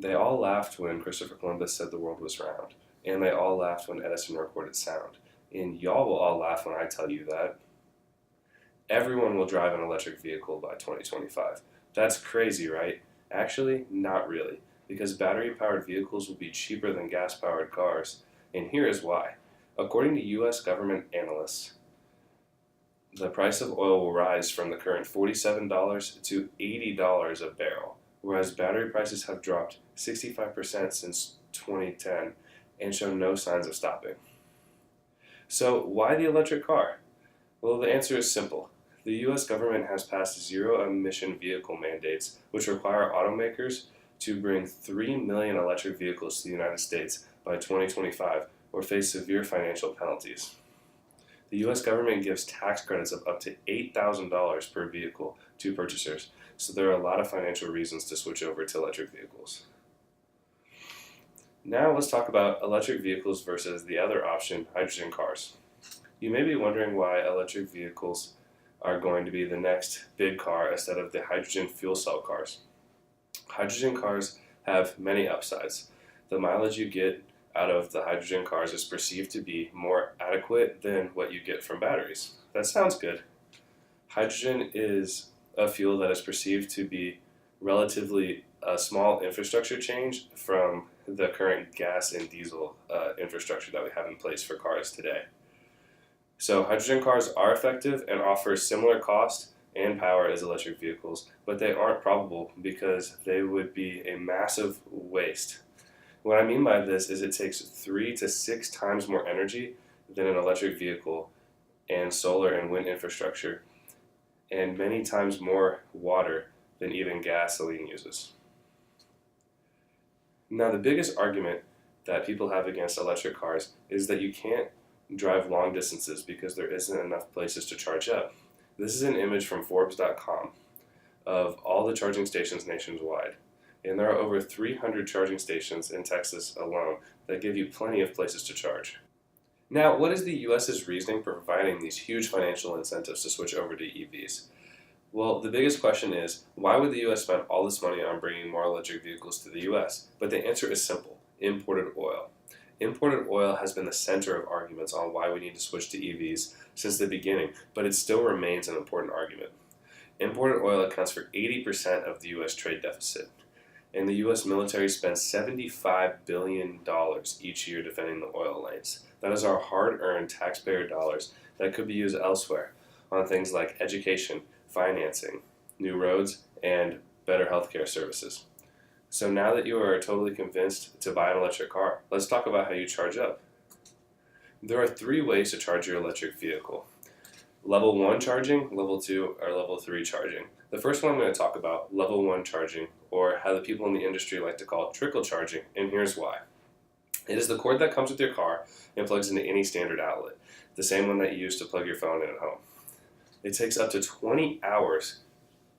They all laughed when Christopher Columbus said the world was round, and they all laughed when Edison recorded sound. And y'all will all laugh when I tell you that everyone will drive an electric vehicle by 2025. That's crazy, right? Actually, not really, because battery powered vehicles will be cheaper than gas powered cars, and here is why. According to US government analysts, the price of oil will rise from the current $47 to $80 a barrel, whereas battery prices have dropped 65% since 2010 and show no signs of stopping. So, why the electric car? Well, the answer is simple. The US government has passed zero emission vehicle mandates, which require automakers to bring 3 million electric vehicles to the United States by 2025 or face severe financial penalties. The US government gives tax credits of up to $8,000 per vehicle to purchasers, so there are a lot of financial reasons to switch over to electric vehicles. Now let's talk about electric vehicles versus the other option, hydrogen cars. You may be wondering why electric vehicles are going to be the next big car instead of the hydrogen fuel cell cars. Hydrogen cars have many upsides. The mileage you get out of the hydrogen cars is perceived to be more adequate than what you get from batteries. That sounds good. Hydrogen is a fuel that is perceived to be relatively a small infrastructure change from the current gas and diesel infrastructure that we have in place for cars today. So hydrogen cars are effective and offer similar cost and power as electric vehicles, but they aren't probable because they would be a massive waste. What I mean by this is it takes 3 to 6 times more energy than an electric vehicle and solar and wind infrastructure, and many times more water than even gasoline uses. Now, the biggest argument that people have against electric cars is that you can't drive long distances because there isn't enough places to charge up. This is an image from Forbes.com of all the charging stations nationwide. And there are over 300 charging stations in Texas alone that give you plenty of places to charge. Now, what is the US's reasoning for providing these huge financial incentives to switch over to EVs? Well, the biggest question is, why would the US spend all this money on bringing more electric vehicles to the US? But the answer is simple: imported oil. Imported oil has been the center of arguments on why we need to switch to EVs since the beginning, but it still remains an important argument. Imported oil accounts for 80% of the US trade deficit, and the US military spends $75 billion each year defending the oil lanes. That is our hard-earned taxpayer dollars that could be used elsewhere on things like education, financing, new roads, and better healthcare services. So now that you are totally convinced to buy an electric car, let's talk about how you charge up. There are 3 ways to charge your electric vehicle: level 1 charging, level 2, or level 3 charging. The first one I'm going to talk about, level 1 charging, or how the people in the industry like to call trickle charging, and here's why. It is the cord that comes with your car and plugs into any standard outlet, the same one that you use to plug your phone in at home. It takes up to 20 hours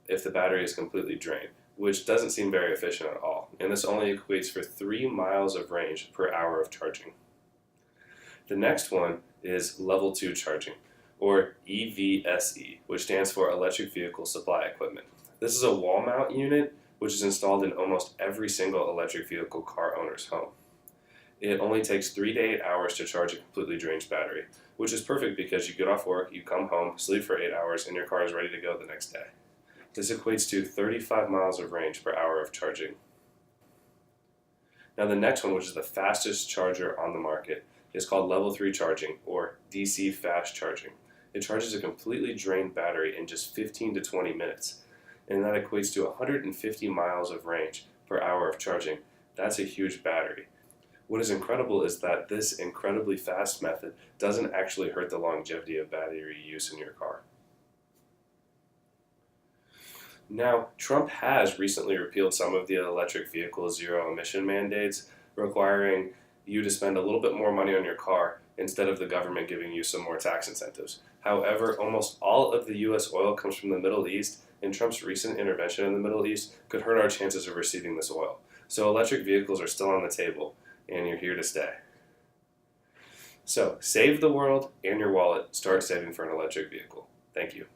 if the battery is completely drained, which doesn't seem very efficient at all, and this only equates for 3 miles of range per hour of charging. The next one is level 2 charging, or EVSE, which stands for Electric Vehicle Supply Equipment. This is a wall mount unit which is installed in almost every single electric vehicle car owner's home. It only takes 3 to 8 hours to charge a completely drained battery, which is perfect because you get off work, you come home, sleep for 8 hours, and your car is ready to go the next day. This equates to 35 miles of range per hour of charging. Now the next one, which is the fastest charger on the market, is called level 3 charging, or DC fast charging. It charges a completely drained battery in just 15 to 20 minutes, and that equates to 150 miles of range per hour of charging. That's a huge battery. What is incredible is that this incredibly fast method doesn't actually hurt the longevity of battery use in your car. Now, Trump has recently repealed some of the electric vehicle zero emission mandates, requiring you to spend a little bit more money on your car instead of the government giving you some more tax incentives. However, almost all of the US oil comes from the Middle East, and Trump's recent intervention in the Middle East could hurt our chances of receiving this oil. So electric vehicles are still on the table, and you're here to stay. So, save the world and your wallet. Start saving for an electric vehicle. Thank you.